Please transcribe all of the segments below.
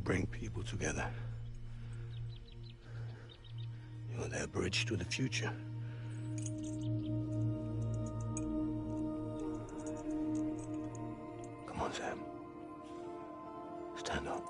bring people together. You're their bridge to the future. Come on, Sam. Stand up.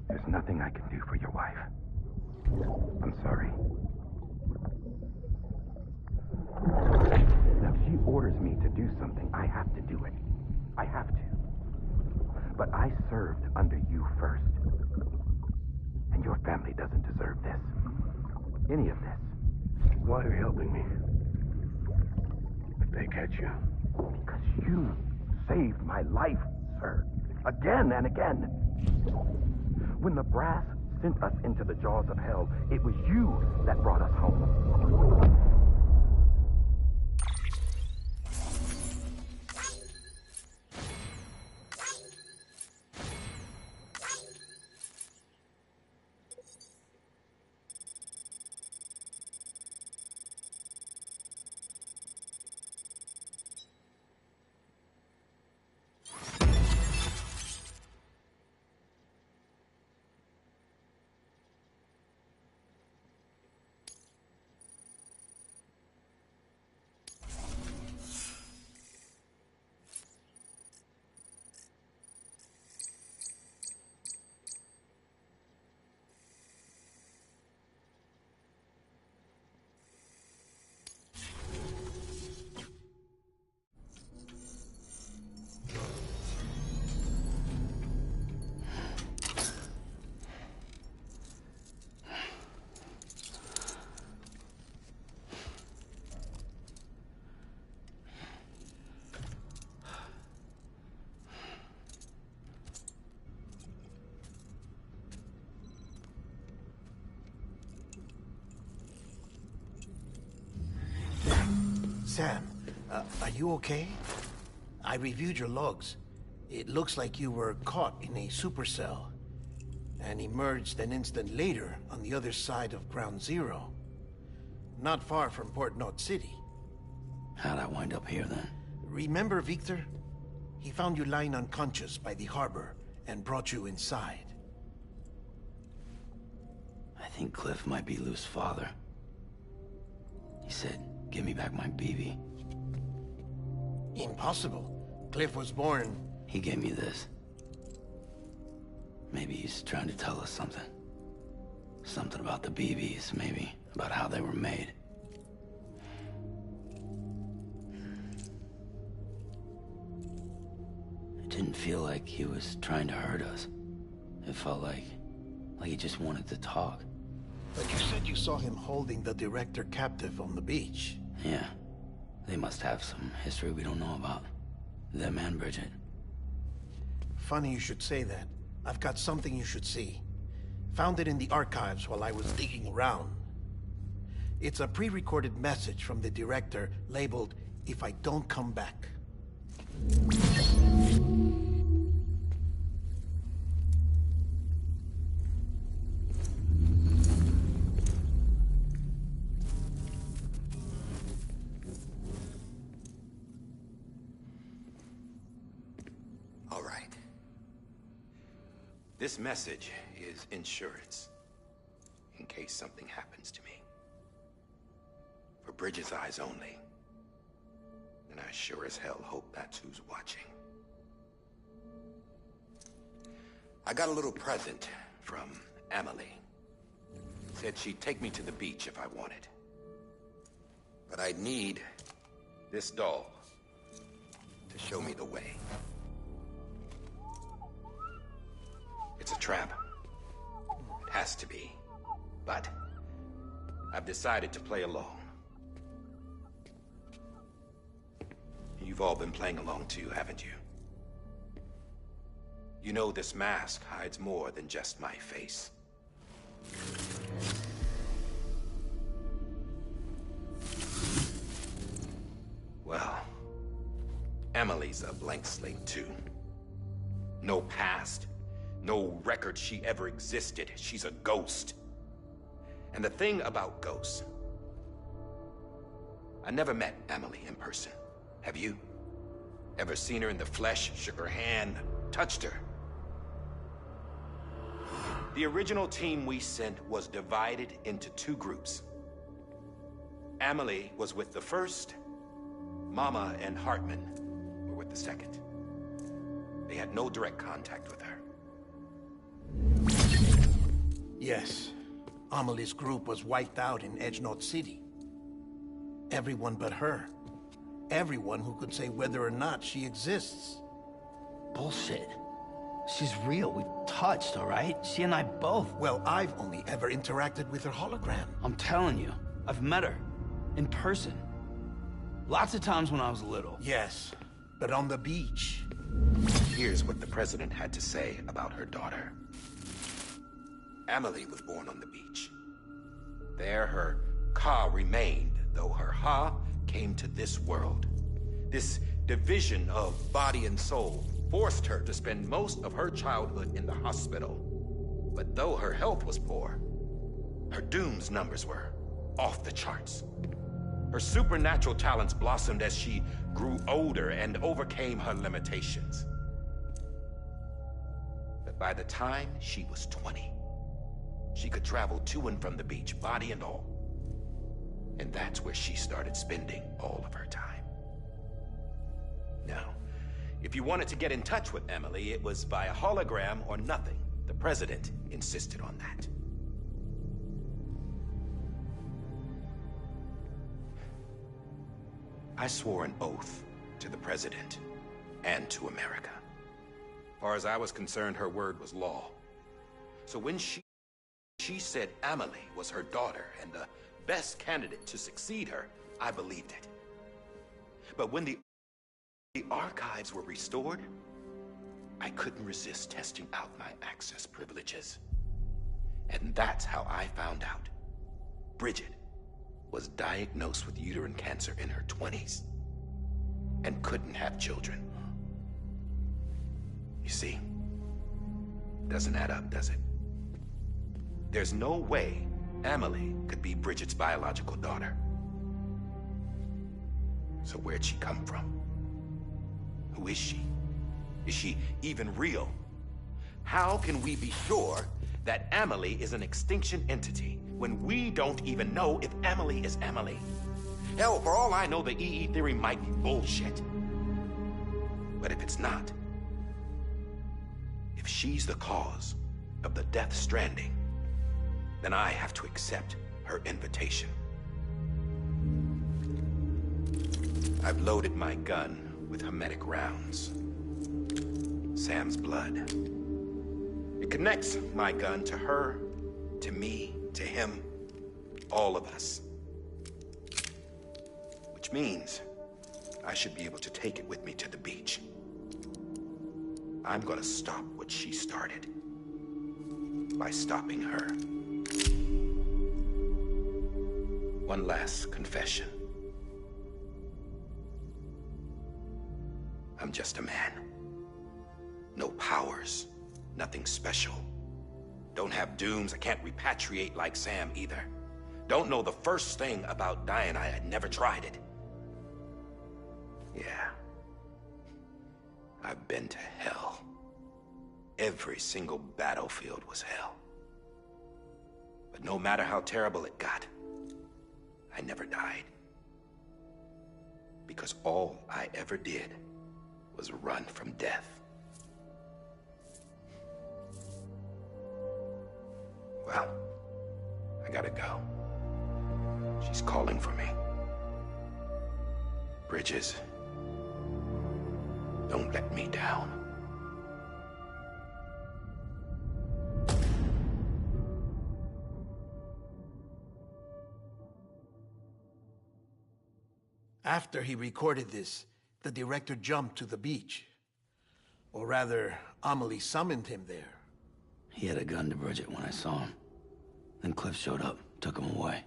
There's nothing I can do for your wife. I'm sorry. Now, if she orders me to do something, I have to do it. I have to. But I served under you first. And your family doesn't deserve this. Any of this. Why are you helping me? If they catch you. Because you saved my life, sir. Again and again. When the brass sent us into the jaws of hell, it was you that brought us home. Sam, are you okay? I reviewed your logs. It looks like you were caught in a supercell and emerged an instant later on the other side of Ground Zero. Not far from Port Knot City. How'd I wind up here then? Remember Victor? He found you lying unconscious by the harbor and brought you inside. I think Cliff might be Lou's father. He said, give me back my BB. Impossible. Cliff was born... He gave me this. Maybe he's trying to tell us something. Something about the BBs, maybe. About how they were made. It didn't feel like he was trying to hurt us. It felt like he just wanted to talk. But you said you saw him holding the director captive on the beach. Yeah. They must have some history we don't know about. Them and Bridget. Funny you should say that. I've got something you should see. Found it in the archives while I was digging around. It's a pre-recorded message from the director labeled, "If I don't come back." This message is insurance, in case something happens to me. For Bridget's eyes only. And I sure as hell hope that's who's watching. I got a little present from Emily. Said she'd take me to the beach if I wanted. But I'd need this doll to show me the way. It's a trap. It has to be. But I've decided to play along. You've all been playing along too, haven't you? You know this mask hides more than just my face. Well, Emily's a blank slate too. No past, no record she ever existed. She's a ghost. And the thing about ghosts, I never met Emily in person. Have you? Ever seen her in the flesh, shook her hand, touched her? The original team we sent was divided into two groups. Emily was with the first. Mama and Hartman were with the second. They had no direct contact with her. Yes. Amelie's group was wiped out in Edgenorth City. Everyone but her. Everyone who could say whether or not she exists. Bullshit. She's real. We touched, all right? She and I both. Well, I've only ever interacted with her hologram. I'm telling you, I've met her. In person. Lots of times when I was little. Yes, but on the beach. Here's what the president had to say about her daughter. Emily was born on the beach. There her Ka remained, though her Ha came to this world. This division of body and soul forced her to spend most of her childhood in the hospital. But though her health was poor, her Doom's numbers were off the charts. Her supernatural talents blossomed as she grew older and overcame her limitations. But by the time she was 20, she could travel to and from the beach, body and all. And that's where she started spending all of her time. Now, if you wanted to get in touch with Emily, it was via hologram or nothing. The president insisted on that. I swore an oath to the president and to America. As far as I was concerned, her word was law. So when she said Emily was her daughter and the best candidate to succeed her, I believed it. But when the archives were restored, I couldn't resist testing out my access privileges. And that's how I found out Bridget was diagnosed with uterine cancer in her 20s and couldn't have children. You see, doesn't add up, does it? There's no way Emily could be Bridget's biological daughter. So where'd she come from? Who is she? Is she even real? How can we be sure that Emily is an extinction entity when we don't even know if Emily is Emily? Hell, for all I know, the EE theory might be bullshit. But if it's not, if she's the cause of the death stranding, then I have to accept her invitation. I've loaded my gun with hermetic rounds. Sam's blood. It connects my gun to her, to me, to him, all of us. Which means I should be able to take it with me to the beach. I'm gonna stop what she started by stopping her. One last confession. I'm just a man. No powers, nothing special. Don't have dooms, I can't repatriate like Sam either. Don't know the first thing about dying, I had never tried it. Yeah. I've been to hell. every single battlefield was hell. But no matter how terrible it got, I never died. Because all I ever did was run from death. Well, I gotta go. She's calling for me. Bridges, don't let me down. After he recorded this, the director jumped to the beach. Or rather, Amelie summoned him there. He had a gun to Bridget when I saw him. Then Cliff showed up, took him away.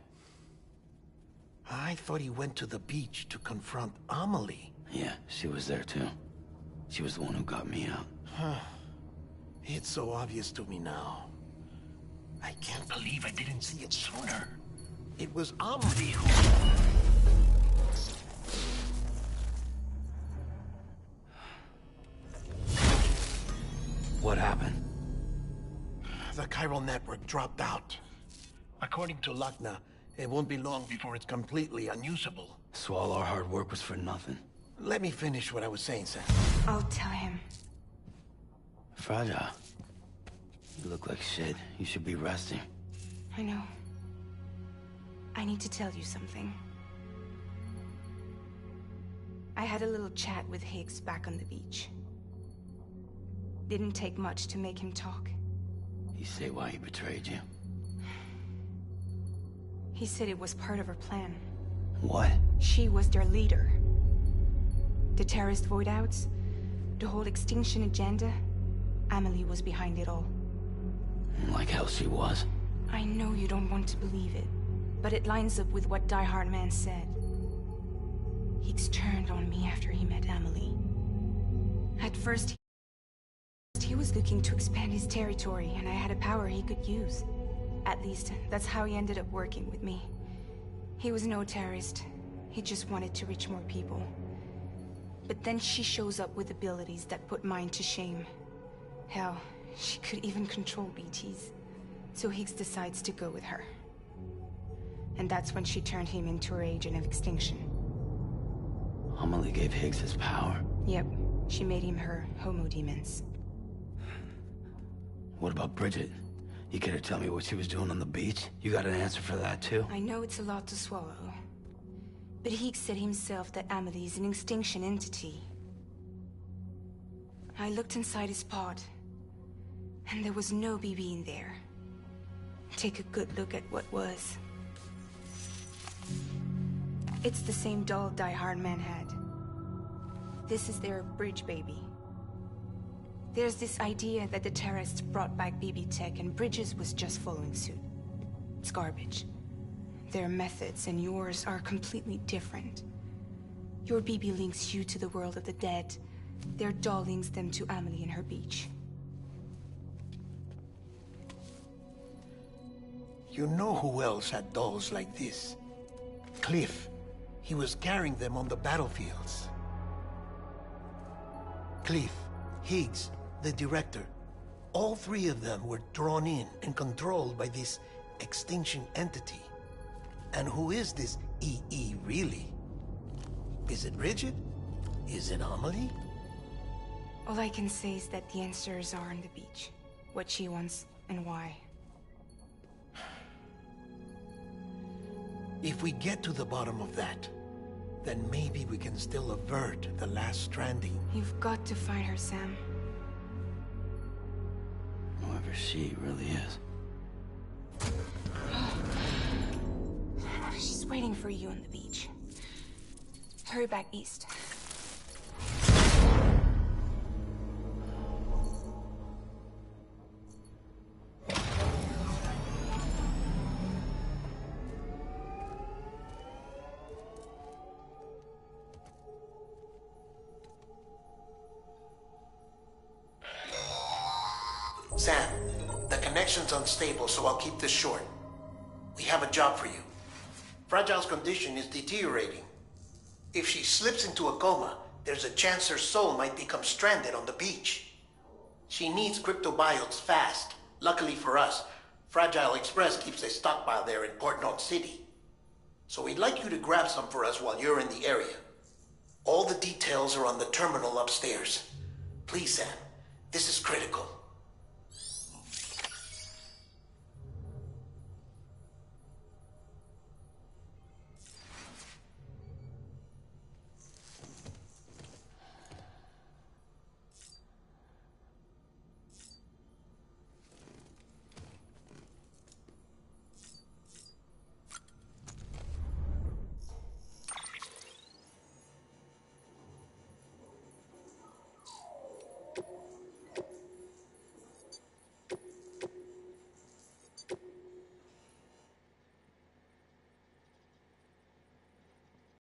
I thought he went to the beach to confront Amelie. Yeah, she was there too. She was the one who got me out. It's so obvious to me now. I can't believe I didn't see it sooner. It was Amelie who... What happened? The chiral network dropped out. According to Lachna, it won't be long before it's completely unusable. So all our hard work was for nothing. Let me finish what I was saying, Sam. I'll tell him. Fragile. You look like shit. You should be resting. I know. I need to tell you something. I had a little chat with Higgs back on the beach. Didn't take much to make him talk. You say why he betrayed you? He said it was part of her plan. What? She was their leader. The terrorist void outs, the whole extinction agenda, Amelie was behind it all. Like hell she was. I know you don't want to believe it, but it lines up with what Die Hard Man said. Higgs turned on me after he met Amelie. At first, he was looking to expand his territory, and I had a power he could use. At least, that's how he ended up working with me. He was no terrorist. He just wanted to reach more people. But then she shows up with abilities that put mine to shame. Hell, she could even control BTs. So Higgs decides to go with her. And that's when she turned him into her agent of extinction. Amelie gave Higgs his power. Yep, she made him her homo demons. What about Bridget? You care to tell me what she was doing on the beach? You got an answer for that too? I know it's a lot to swallow. But Higgs said himself that Amelie is an extinction entity. I looked inside his pod, and there was no BB in there. Take a good look at what was. It's the same doll Die Hard Man had. This is their bridge baby. There's this idea that the terrorists brought back BB tech and Bridges was just following suit. It's garbage. Their methods and yours are completely different. Your BB links you to the world of the dead. Their doll links them to Amelie and her beach. You know who else had dolls like this? Cliff. He was carrying them on the battlefields. Cliff, Higgs, the director, all three of them were drawn in and controlled by this extinction entity. And who is this EE really? Is it Bridget? Is it Amelie? All I can say is that the answers are on the beach. What she wants and why. If we get to the bottom of that, then maybe we can still avert the last stranding. You've got to find her, Sam. Whoever she really is. She's waiting for you on the beach. Hurry back east. Sam, the connection's unstable, so I'll keep this short. We have a job for you. Fragile's condition is deteriorating. If she slips into a coma, there's a chance her soul might become stranded on the beach. She needs cryptobiotes fast. Luckily for us, Fragile Express keeps a stockpile there in Port North City. So we'd like you to grab some for us while you're in the area. All the details are on the terminal upstairs. Please, Sam, this is critical.